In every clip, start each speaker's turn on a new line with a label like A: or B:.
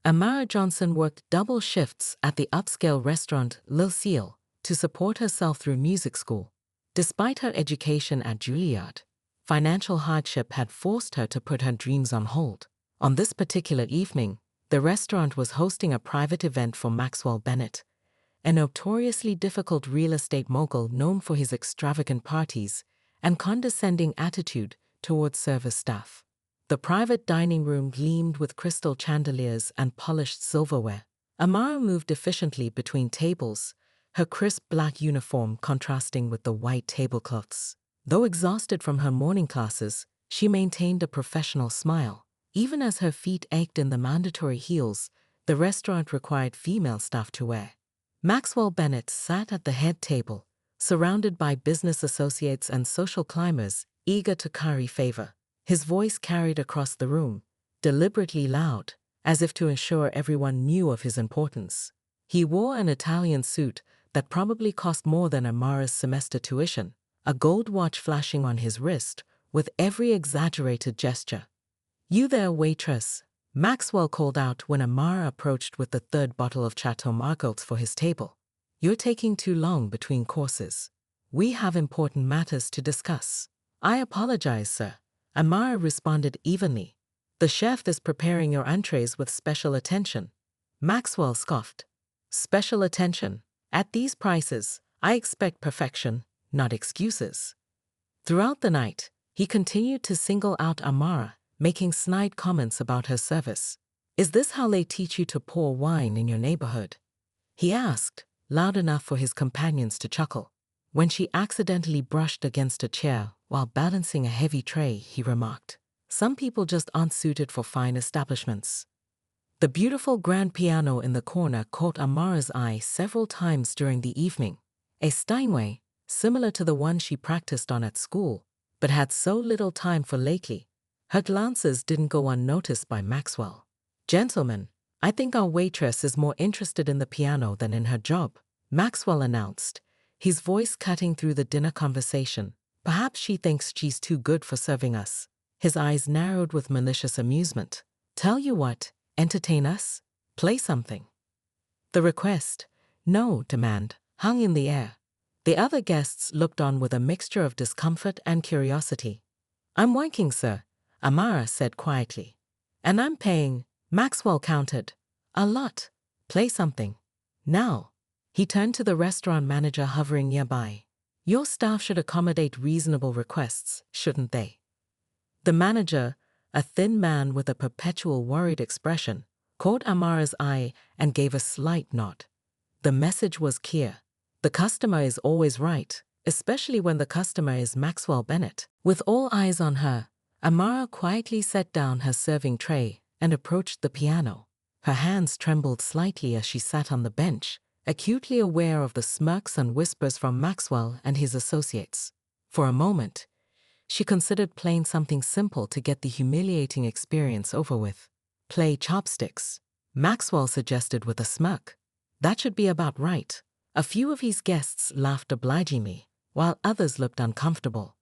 A: Amara Johnson worked double shifts at the upscale restaurant Lil Seal to support herself through music school. Despite her education at Juilliard, financial hardship had forced her to put her dreams on hold. On this particular evening, the restaurant was hosting a private event for Maxwell Bennett, a notoriously difficult real estate mogul known for his extravagant parties and condescending attitude towards service staff. The private dining room gleamed with crystal chandeliers and polished silverware. Amara moved efficiently between tables, her crisp black uniform contrasting with the white tablecloths. Though exhausted from her morning classes, she maintained a professional smile. Even as her feet ached in the mandatory heels the restaurant required female staff to wear. Maxwell Bennett sat at the head table, surrounded by business associates and social climbers eager to curry favor. His voice carried across the room, deliberately loud, as if to ensure everyone knew of his importance. He wore an Italian suit that probably cost more than Amara's semester tuition, a gold watch flashing on his wrist with every exaggerated gesture. "You there, waitress," Maxwell called out when Amara approached with the third bottle of Chateau Margaux for his table. "You're taking too long between courses. We have important matters to discuss." "I apologize, sir," Amara responded evenly. "The chef is preparing your entrees with special attention." Maxwell scoffed. "Special attention? At these prices, I expect perfection, not excuses." Throughout the night, he continued to single out Amara, making snide comments about her service. "Is this how they teach you to pour wine in your neighborhood?" he asked, loud enough for his companions to chuckle. When she accidentally brushed against a chair while balancing a heavy tray, he remarked, "Some people just aren't suited for fine establishments." The beautiful grand piano in the corner caught Amara's eye several times during the evening, a Steinway, similar to the one she practiced on at school, but had so little time for lately. Her glances didn't go unnoticed by Maxwell. "Gentlemen, I think our waitress is more interested in the piano than in her job," Maxwell announced, his voice cutting through the dinner conversation. "Perhaps she thinks she's too good for serving us." His eyes narrowed with malicious amusement. "Tell you what, entertain us? Play something." The request, no demand, hung in the air. The other guests looked on with a mixture of discomfort and curiosity. "I'm working, sir," Amara said quietly. "And I'm paying," Maxwell countered. "A lot. Play something. Now." He turned to the restaurant manager hovering nearby. "Your staff should accommodate reasonable requests, shouldn't they?" The manager, a thin man with a perpetual worried expression, caught Amara's eye and gave a slight nod. The message was clear. The customer is always right, especially when the customer is Maxwell Bennett. With all eyes on her, Amara quietly set down her serving tray and approached the piano. Her hands trembled slightly as she sat on the bench, acutely aware of the smirks and whispers from Maxwell and his associates. For a moment, she considered playing something simple to get the humiliating experience over with. "Play chopsticks," Maxwell suggested with a smirk. "That should be about right." A few of his guests laughed obligingly, while others looked uncomfortable.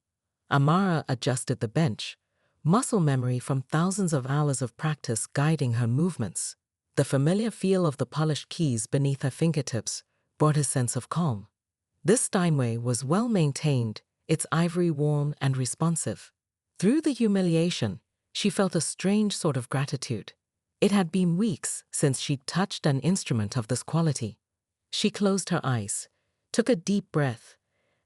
A: Amara adjusted the bench, muscle memory from thousands of hours of practice guiding her movements. The familiar feel of the polished keys beneath her fingertips brought a sense of calm. This Steinway was well maintained, its ivory warm and responsive. Through the humiliation, she felt a strange sort of gratitude. It had been weeks since she'd touched an instrument of this quality. She closed her eyes, took a deep breath,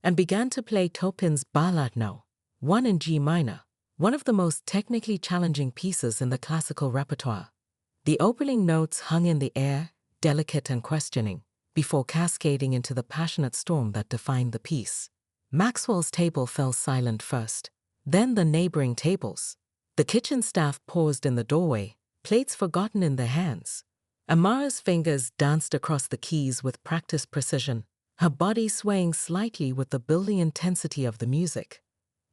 A: and began to play Chopin's Ballade No. 1 in G minor, one of the most technically challenging pieces in the classical repertoire. The opening notes hung in the air, delicate and questioning, before cascading into the passionate storm that defined the piece. Maxwell's table fell silent first, then the neighboring tables. The kitchen staff paused in the doorway, plates forgotten in their hands. Amara's fingers danced across the keys with practiced precision, her body swaying slightly with the building intensity of the music.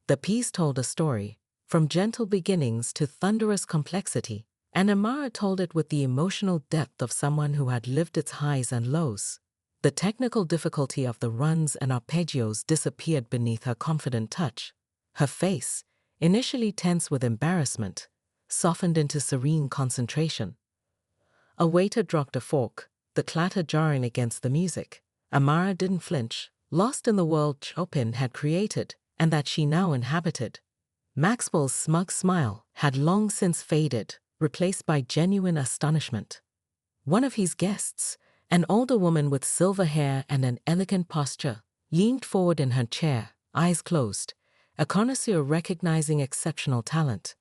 A: The piece told a story, from gentle beginnings to thunderous complexity, and Amara told it with the emotional depth of someone who had lived its highs and lows. The technical difficulty of the runs and arpeggios disappeared beneath her confident touch. Her face, initially tense with embarrassment, softened into serene concentration. A waiter dropped a fork, the clatter jarring against the music. Amara didn't flinch, lost in the world Chopin had created and that she now inhabited. Maxwell's smug smile had long since faded, replaced by genuine astonishment. One of his guests, an older woman with silver hair and an elegant posture, leaned forward in her chair, eyes closed, a connoisseur recognizing exceptional talent.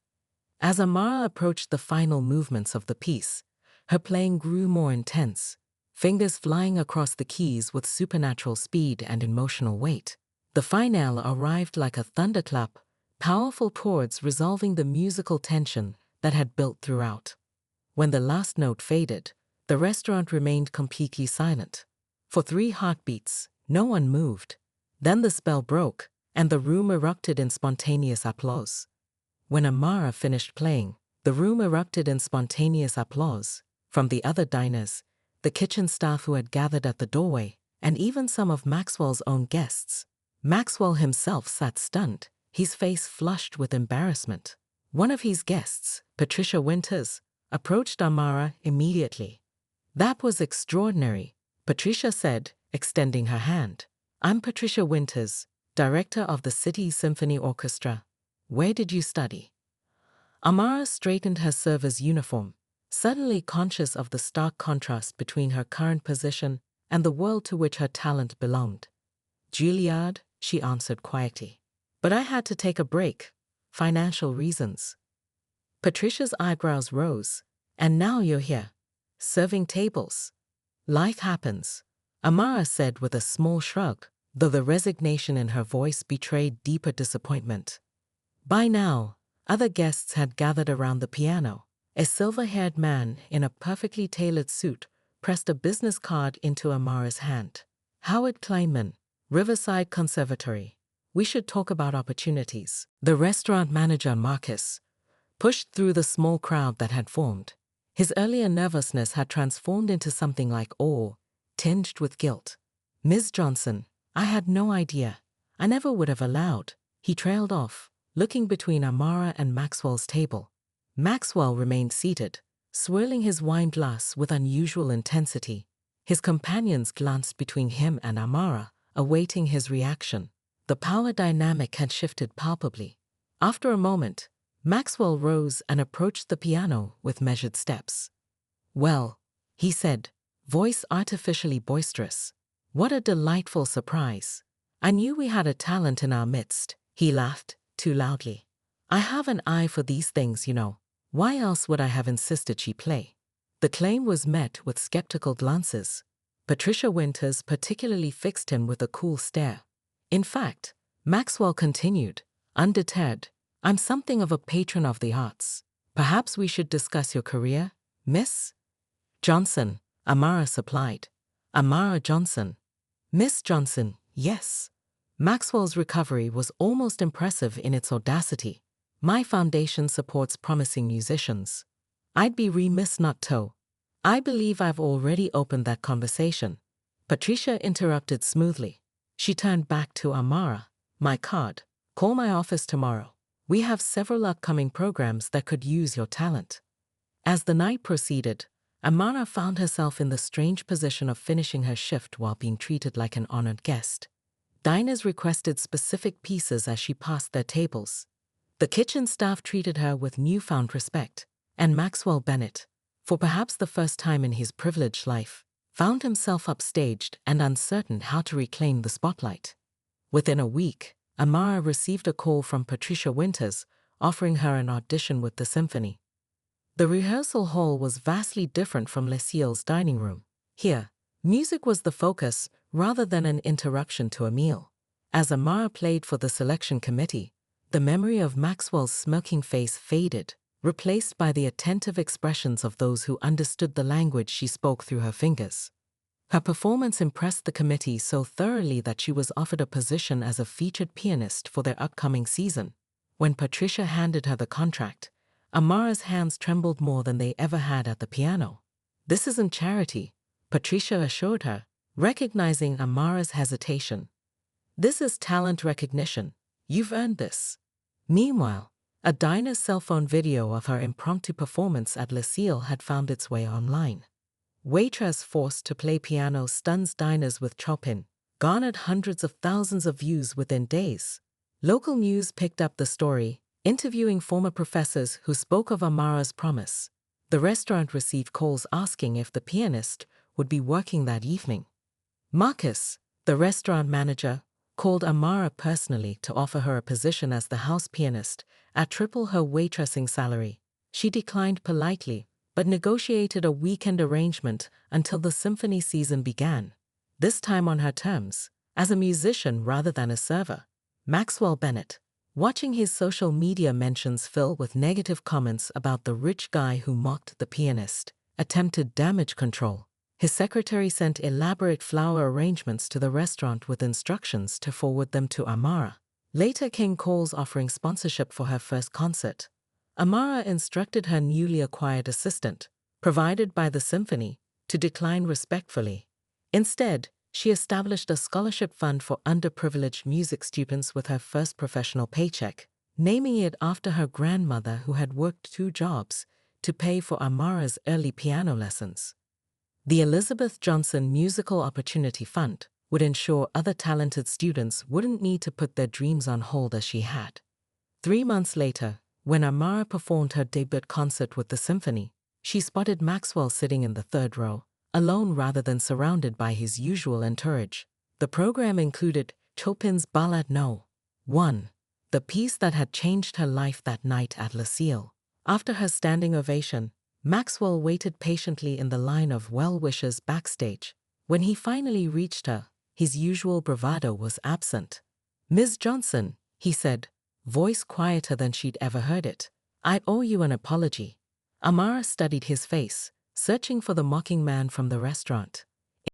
A: As Amara approached the final movements of the piece, her playing grew more intense, fingers flying across the keys with supernatural speed and emotional weight. The finale arrived like a thunderclap, powerful chords resolving the musical tension that had built throughout. When the last note faded, the restaurant remained completely silent. For 3 heartbeats, no one moved. Then the spell broke, and the room erupted in spontaneous applause. When Amara finished playing, the room erupted in spontaneous applause from the other diners, the kitchen staff who had gathered at the doorway, and even some of Maxwell's own guests. Maxwell himself sat stunned, his face flushed with embarrassment. One of his guests, Patricia Winters, approached Amara immediately. "That was extraordinary," Patricia said, extending her hand. "I'm Patricia Winters, director of the City Symphony Orchestra. Where did you study?" Amara straightened her server's uniform, suddenly conscious of the stark contrast between her current position and the world to which her talent belonged. "Juilliard," she answered quietly. "But I had to take a break. Financial reasons." Patricia's eyebrows rose. "And now you're here, serving tables." "Life happens," Amara said with a small shrug, though the resignation in her voice betrayed deeper disappointment. By now, other guests had gathered around the piano. A silver-haired man in a perfectly tailored suit pressed a business card into Amara's hand. "Howard Kleinman, Riverside Conservatory. We should talk about opportunities." The restaurant manager, Marcus, pushed through the small crowd that had formed. His earlier nervousness had transformed into something like awe, tinged with guilt. "Ms. Johnson, I had no idea. I never would have allowed." He trailed off, looking between Amara and Maxwell's table. Maxwell remained seated, swirling his wine glass with unusual intensity. His companions glanced between him and Amara, awaiting his reaction. The power dynamic had shifted palpably. After a moment, Maxwell rose and approached the piano with measured steps. "Well," he said, voice artificially boisterous, "what a delightful surprise. I knew we had a talent in our midst." He laughed, too loudly. "I have an eye for these things, you know. Why else would I have insisted she play?" The claim was met with skeptical glances. Patricia Winters particularly fixed him with a cool stare. "In fact," Maxwell continued, undeterred, "I'm something of a patron of the arts. Perhaps we should discuss your career, Miss Johnson," Amara supplied. "Amara Johnson." "Miss Johnson, yes." Maxwell's recovery was almost impressive in its audacity. "My foundation supports promising musicians." "I'd be remiss not to." "I believe I've already opened that conversation," Patricia interrupted smoothly. She turned back to Amara. "My card. Call my office tomorrow. We have several upcoming programs that could use your talent." As the night proceeded, Amara found herself in the strange position of finishing her shift while being treated like an honored guest. Diners requested specific pieces as she passed their tables. The kitchen staff treated her with newfound respect, and Maxwell Bennett, for perhaps the first time in his privileged life, found himself upstaged and uncertain how to reclaim the spotlight. Within a week, Amara received a call from Patricia Winters offering her an audition with the symphony. The rehearsal hall was vastly different from Lucille's dining room. Here, music was the focus rather than an interruption to a meal. As Amara played for the selection committee, the memory of Maxwell's smirking face faded, replaced by the attentive expressions of those who understood the language she spoke through her fingers. Her performance impressed the committee so thoroughly that she was offered a position as a featured pianist for their upcoming season. When Patricia handed her the contract, Amara's hands trembled more than they ever had at the piano. "This isn't charity," Patricia assured her, recognizing Amara's hesitation. "This is talent recognition. You've earned this." Meanwhile, A diner's cell phone video of her impromptu performance at Lucille had found its way online. Waitress, forced to play piano, stuns diners with Chopin, garnered hundreds of thousands of views within days. Local news picked up the story, interviewing former professors who spoke of Amara's promise. The restaurant received calls asking if the pianist would be working that evening. Marcus, the restaurant manager, called Amara personally to offer her a position as the house pianist at triple her waitressing salary. She declined politely, but negotiated a weekend arrangement until the symphony season began, this time on her terms, as a musician rather than a server. Maxwell Bennett, watching his social media mentions fill with negative comments about the rich guy who mocked the pianist, attempted damage control. His secretary sent elaborate flower arrangements to the restaurant with instructions to forward them to Amara. Later came calls offering sponsorship for her first concert. Amara instructed her newly acquired assistant, provided by the symphony, to decline respectfully. Instead, she established a scholarship fund for underprivileged music students with her first professional paycheck, naming it after her grandmother who had worked 2 jobs to pay for Amara's early piano lessons. The Elizabeth Johnson Musical Opportunity Fund would ensure other talented students wouldn't need to put their dreams on hold as she had. 3 months later, when Amara performed her debut concert with the symphony, she spotted Maxwell sitting in the 3rd row, alone rather than surrounded by his usual entourage. The program included Chopin's Ballade No. 1, the piece that had changed her life that night at Lucille. After her standing ovation, Maxwell waited patiently in the line of well-wishers backstage. When he finally reached her, his usual bravado was absent. "Ms. Johnson," he said, voice quieter than she'd ever heard it, "I owe you an apology." Amara studied his face, searching for the mocking man from the restaurant.